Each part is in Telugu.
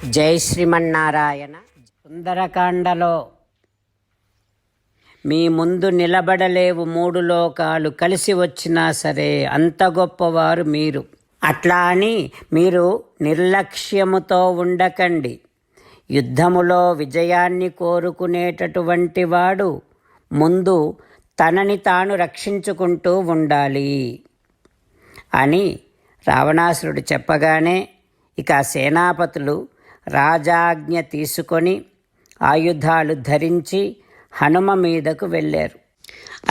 జై శ్రీమన్నారాయణ. సుందరకాండలో మీ ముందు నిలబడలేవు మూడు లోకాలు కలిసి వచ్చినా సరే అంత గొప్పవారు మీరు. అట్లా అని మీరు నిర్లక్ష్యముతో ఉండకండి. యుద్ధములో విజయాన్ని కోరుకునేటటువంటి వాడు ముందు తనని తాను రక్షించుకుంటూ ఉండాలి అని రావణాసురుడు చెప్పగానే ఇక సేనాపతులు రాజాజ్ఞ తీసుకొని ఆయుధాలు ధరించి హనుమ మీదకు వెళ్ళారు.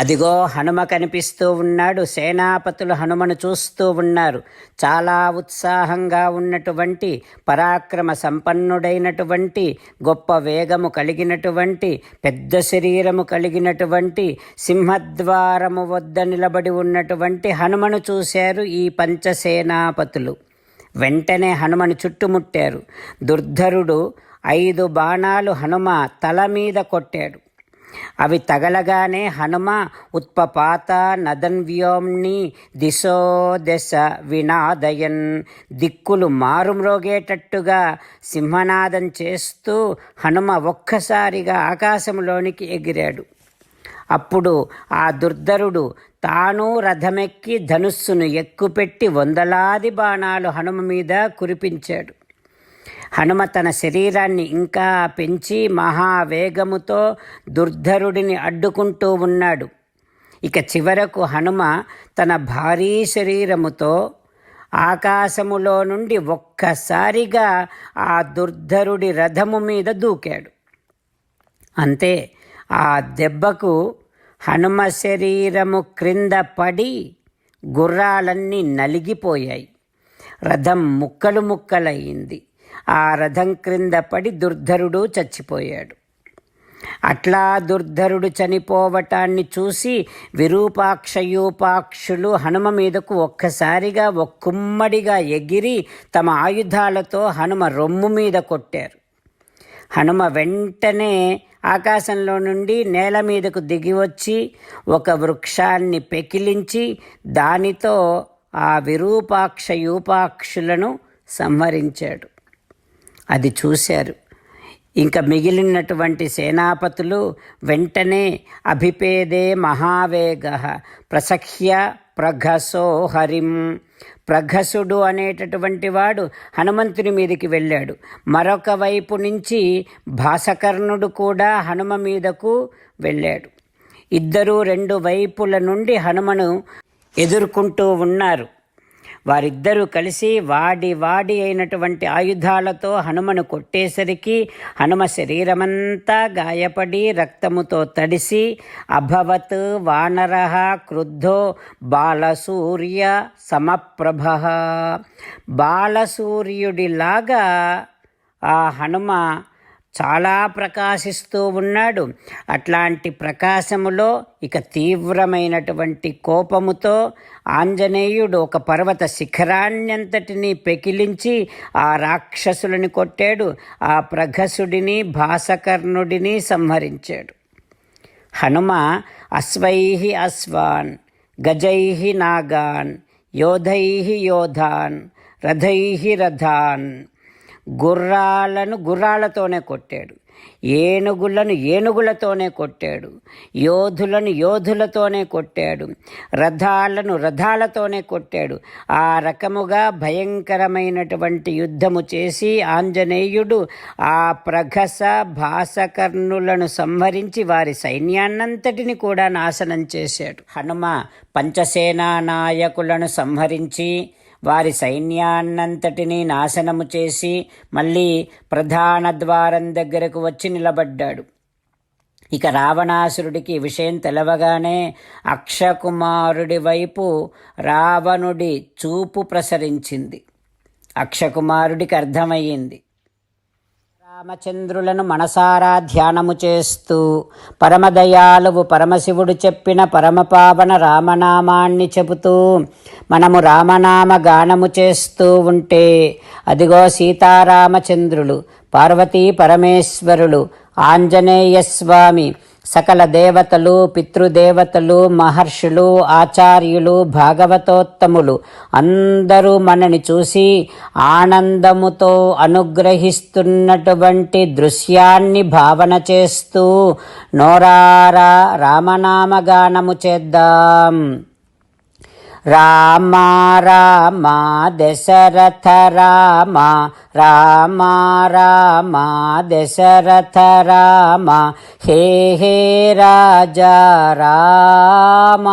అదిగో హనుమ కనిపిస్తూ ఉన్నాడు. సేనాపతులు హనుమను చూస్తూ ఉన్నారు. చాలా ఉత్సాహంగా ఉన్నటువంటి, పరాక్రమ సంపన్నుడైనటువంటి, గొప్ప వేగము కలిగినటువంటి, పెద్ద శరీరము కలిగినటువంటి, సింహద్వారము వద్ద నిలబడి ఉన్నటువంటి హనుమను చూశారు ఈ పంచసేనాపతులు. వెంటనే హనుమను చుట్టుముట్టారు. దుర్ధరుడు 5 బాణాలు హనుమ తల మీద కొట్టాడు. అవి తగలగానే హనుమ ఉత్పపాత నదన్వ్యోమ్ని దిశో దశ వినాదయన్, దిక్కులు మారుమ్రోగేటట్టుగా సింహనాదం చేస్తూ హనుమ ఒక్కసారిగా ఆకాశంలోనికి ఎగిరాడు. అప్పుడు ఆ దుర్ధరుడు తాను రథమెక్కి ధనుస్సును ఎక్కుపెట్టి 100లాది బాణాలు హనుమ మీద కురిపించాడు. హనుమ తన శరీరాన్ని ఇంకా పెంచి మహావేగముతో దుర్ధరుడిని అడ్డుకుంటూ ఉన్నాడు. ఇక చివరకు హనుమ తన భారీ శరీరముతో ఆకాశములో నుండి ఒక్కసారిగా ఆ దుర్ధరుడి రథము మీద దూకాడు. అంతే, ఆ దెబ్బకు హనుమ శరీరము క్రింద పడి గుర్రాలన్నీ నలిగిపోయాయి. రథం ముక్కలు ముక్కలయ్యింది. ఆ రథం క్రింద పడి దుర్ధరుడు చచ్చిపోయాడు. అట్లా దుర్ధరుడు చనిపోవటాన్ని చూసి విరూపాక్షయూపాక్షులు హనుమ మీదకు ఒక్కసారిగా ఒక్కుమ్మడిగా ఎగిరి తమ ఆయుధాలతో హనుమ రొమ్ము మీద కొట్టారు. హనుమ వెంటనే ఆకాశంలో నుండి నేల మీదకు దిగివచ్చి ఒక వృక్షాన్ని పెకిలించి దానితో ఆ విరూపాక్షయూపాక్షులను సంహరించాడు. అది చూశారు. ఇంకా మిగిలినటువంటి సేనాపతులు వెంటనే అభిపేదే మహావేగ ప్రసఖ్య ప్రఘసో హరిం, ప్రఘసుడు అనేటటువంటి వాడు హనుమంతుని మీదకి వెళ్ళాడు. మరొక వైపు నుంచి భాసకర్ణుడు కూడా హనుమ మీదకు వెళ్ళాడు. ఇద్దరూ 2 వైపుల నుండి హనుమను ఎదుర్కొంటూ ఉన్నారు. వారిద్దరూ కలిసి వాడి అయినటువంటి ఆయుధాలతో హనుమను కొట్టేసరికి హనుమ శరీరమంతా గాయపడి రక్తముతో తడిసి అభవత్ వానరః క్రుద్ధో బాలసూర్య సమప్రభ, బాలసూర్యుడిలాగా ఆ హనుమ చాలా ప్రకాశిస్తూ ఉన్నాడు. అట్లాంటి ప్రకాశములో ఇక తీవ్రమైనటువంటి కోపముతో ఆంజనేయుడు ఒక పర్వత శిఖరాన్నంతటినీ పెకిలించి ఆ రాక్షసులని కొట్టాడు. ఆ ప్రఘసుడిని భాసకర్ణుడిని సంహరించాడు. హనుమ అశ్వైహి అశ్వాన్, గజైహి నాగాన్, యోధైహి యోధాన్, రథైహి రథాన్, గుర్రాలను గుర్రాలతోనే కొట్టాడు, ఏనుగులను ఏనుగులతోనే కొట్టాడు, యోధులను యోధులతోనే కొట్టాడు, రథాలను రథాలతోనే కొట్టాడు. ఆ రకముగా భయంకరమైనటువంటి యుద్ధము చేసి ఆంజనేయుడు ఆ ప్రఘస భాసకర్ణులను సంహరించి వారి సైన్యాన్నంతటిని కూడా నాశనం చేశాడు. హనుమ పంచసేనా నాయకులను సంహరించి వారి సైన్యాన్నంతటినీ నాశనము చేసి మళ్ళీ ప్రధాన ద్వారం దగ్గరకు వచ్చి నిలబడ్డాడు. ఇక రావణాసురుడికి ఈ విషయం తెలవగానే అక్షకుమారుడి వైపు రావణుడి చూపు ప్రసరించింది. అక్షకుమారుడికి అర్థమయ్యింది. రామచంద్రులను మనసారా ధ్యానము చేస్తూ పరమదయాలువు పరమశివుడు చెప్పిన పరమపావన రామనామాన్ని చెబుతూ మనము రామనామ గానము చేస్తూ ఉంటే అదిగో సీతారామచంద్రులు, పార్వతీ పరమేశ్వరులు, ఆంజనేయస్వామి సకల దేవతలు, పితృదేవతలు, మహర్షులు, ఆచార్యులు, భాగవతోత్తములు అందరూ మనని చూసి ఆనందముతో అనుగ్రహిస్తున్నటువంటి దృశ్యాన్ని భావన చేస్తూ నోరారా రామనామగానము చేద్దాం. రామ రామ దశరథ రామ, రామ రామ దశరథ రామ, హే హే రాజా రామ,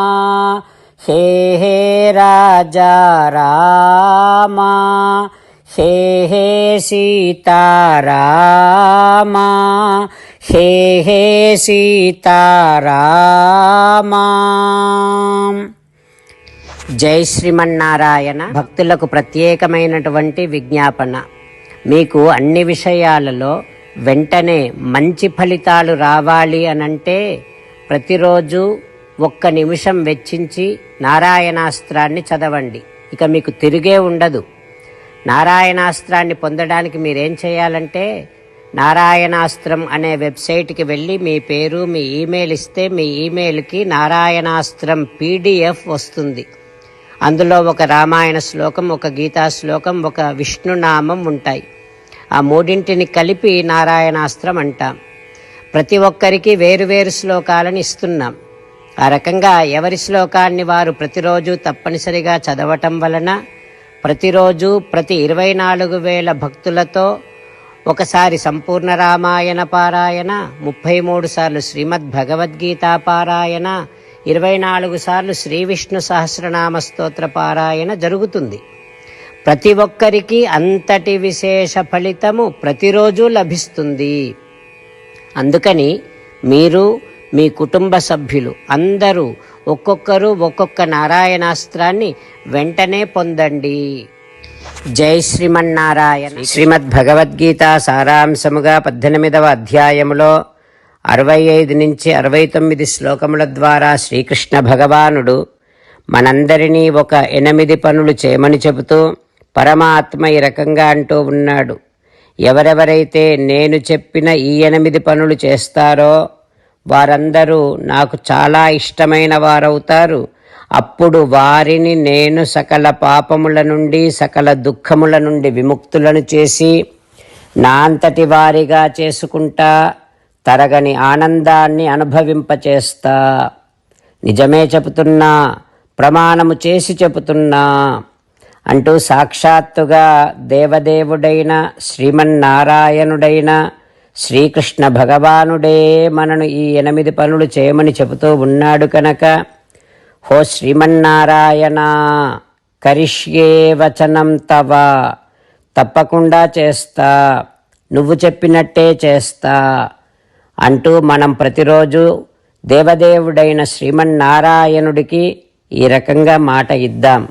హే హే రాజా రామ, హే హే సీతారామ, హే హే సీతారామ. జై శ్రీమన్నారాయణ. భక్తులకు ప్రత్యేకమైనటువంటి విజ్ఞాపన. మీకు అన్ని విషయాలలో వెంటనే మంచి ఫలితాలు రావాలి అనంటే ప్రతిరోజు 1 నిమిషం వెచ్చించి నారాయణాస్త్రాన్ని చదవండి. ఇక మీకు తిరిగే ఉండదు. నారాయణాస్త్రాన్ని పొందడానికి మీరేం చేయాలంటే నారాయణాస్త్రం అనే వెబ్సైట్కి వెళ్ళి మీ పేరు, మీ ఈమెయిల్ ఇస్తే మీ ఈమెయిల్కి నారాయణాస్త్రం PDF వస్తుంది. అందులో ఒక రామాయణ శ్లోకం, ఒక గీతా శ్లోకం, ఒక విష్ణునామం ఉంటాయి. ఆ 3 కలిపి నారాయణాస్త్రం అంటాం. ప్రతి ఒక్కరికి వేరువేరు శ్లోకాలను ఇస్తున్నాం. ఆ రకంగా ఎవరి శ్లోకాన్ని వారు ప్రతిరోజు తప్పనిసరిగా చదవటం వలన ప్రతిరోజు ప్రతి 24,000 భక్తులతో ఒకసారి సంపూర్ణ రామాయణ పారాయణ, 33 సార్లు శ్రీమద్ భగవద్గీత పారాయణ, 24 సార్లు శ్రీ విష్ణు సహస్రనామ స్తోత్ర పారాయణ జరుగుతుంది. ప్రతి ఒక్కరికి అంతటి విశేష ఫలితము ప్రతిరోజు లభిస్తుంది. అందుకని మీరు, మీ కుటుంబ సభ్యులు అందరూ ఒక్కొక్కరు ఒక్కొక్క నారాయణాస్త్రాన్ని వెంటనే పొందండి. జై శ్రీమన్నారాయణ. శ్రీమద్ భగవద్గీత సారాంశముగా 18వ అధ్యాయములో 65 నుంచి 69 శ్లోకముల ద్వారా శ్రీకృష్ణ భగవానుడు మనందరినీ ఒక 8 పనులు చేయమని చెబుతూ పరమాత్మ ఈ రకంగా అంటూ ఉన్నాడు. ఎవరెవరైతే నేను చెప్పిన ఈ 8 పనులు చేస్తారో వారందరూ నాకు చాలా ఇష్టమైన వారవుతారు. అప్పుడు వారిని నేను సకల పాపముల నుండి, సకల దుఃఖముల నుండి విముక్తులను చేసి నా అంతటి వారిగా చేసుకుంటా, తరగని ఆనందాన్ని అనుభవింపచేస్తా. నిజమే చెబుతున్నా, ప్రమాణము చేసి చెబుతున్నా అంటూ సాక్షాత్తుగా దేవదేవుడైన శ్రీమన్నారాయణుడైన శ్రీకృష్ణ భగవానుడే మనను ఈ 8 పనులు చేయమని చెబుతూ ఉన్నాడు కనుక, హో శ్రీమన్నారాయణ, కరిష్యే వచనం తవ, తప్పకుండా చేస్తా, నువ్వు చెప్పినట్టే చేస్తా అంటూ మనం ప్రతిరోజు దేవదేవుడైన శ్రీమన్నారాయణుడికి ఈ రకంగా మాట ఇద్దాం.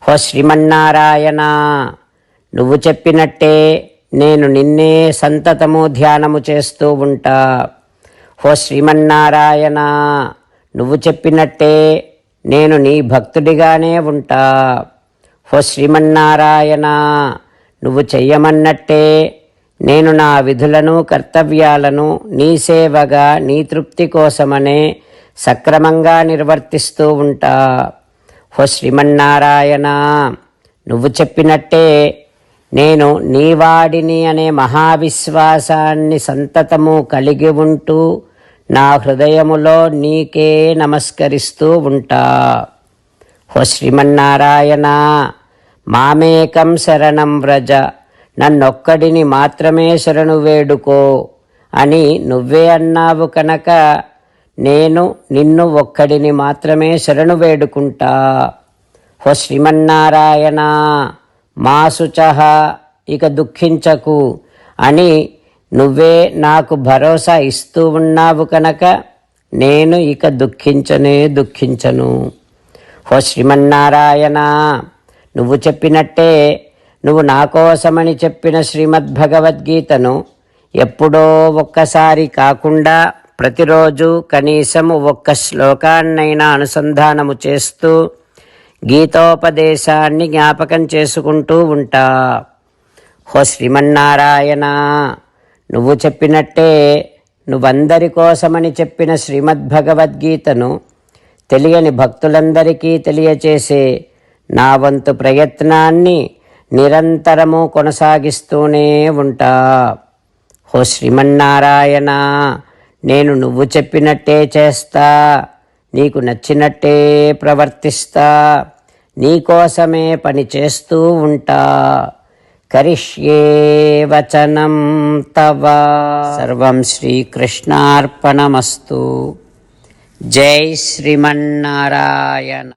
హో శ్రీమన్నారాయణ, నువ్వు చెప్పినట్టే నేను నిన్నే సంతతము ధ్యానము చేస్తూ ఉంటా. హో శ్రీమన్నారాయణ, నువ్వు చెప్పినట్టే నేను నీ భక్తుడిగానే ఉంటా. హో శ్రీమన్నారాయణ, నువ్వు చెయ్యమన్నట్టే నేను నా విధులను, కర్తవ్యాలను నీ సేవగా, నీ తృప్తి కోసమనే సక్రమంగా నిర్వర్తిస్తూ ఉంటా. హో శ్రీమన్నారాయణ, నువ్వు చెప్పినట్టే నేను నీవాడిని అనే మహావిశ్వాసాన్ని సంతతము కలిగి ఉంటూ నా హృదయములో నీకే నమస్కరిస్తూ ఉంటా. హో శ్రీమన్నారాయణ, మామేకం శరణం వ్రజ, నన్నొక్కడిని మాత్రమే శరణు వేడుకో అని నువ్వే అన్నావు కనుక నేను నిన్ను ఒక్కడిని మాత్రమే శరణు వేడుకుంటా. హో శ్రీమన్నారాయణ, మా శుచః, ఇక దుఃఖించకు అని నువ్వే నాకు భరోసా ఇస్తూ ఉన్నావు కనుక నేను ఇక దుఃఖించను. హో శ్రీమన్నారాయణ, నువ్వు చెప్పినట్టే నువ్వు నా కోసమని చెప్పిన శ్రీమద్భగవద్గీతను ఎప్పుడో ఒక్కసారి కాకుండా ప్రతిరోజు కనీసము 1 శ్లోకాన్నైనా అనుసంధానము చేస్తూ గీతోపదేశాన్ని జ్ఞాపకం చేసుకుంటూ ఉంటా. హో శ్రీమన్నారాయణ, నువ్వు చెప్పినట్టే నువ్వందరి కోసమని చెప్పిన శ్రీమద్భగవద్గీతను తెలియని భక్తులందరికీ తెలియచేసే నా వంతు ప్రయత్నాన్ని నిరంతరము కొనసాగిస్తూనే ఉంటా. ఓ శ్రీమన్నారాయణ, నేను నువ్వు చెప్పినట్టే చేస్తా, నీకు నచ్చినట్టే ప్రవర్తిస్తా, నీకోసమే పని చేస్తూ ఉంటా. కరిష్యే వచనం తవ. సర్వం శ్రీకృష్ణార్పణమస్తు. జై శ్రీమన్నారాయణ.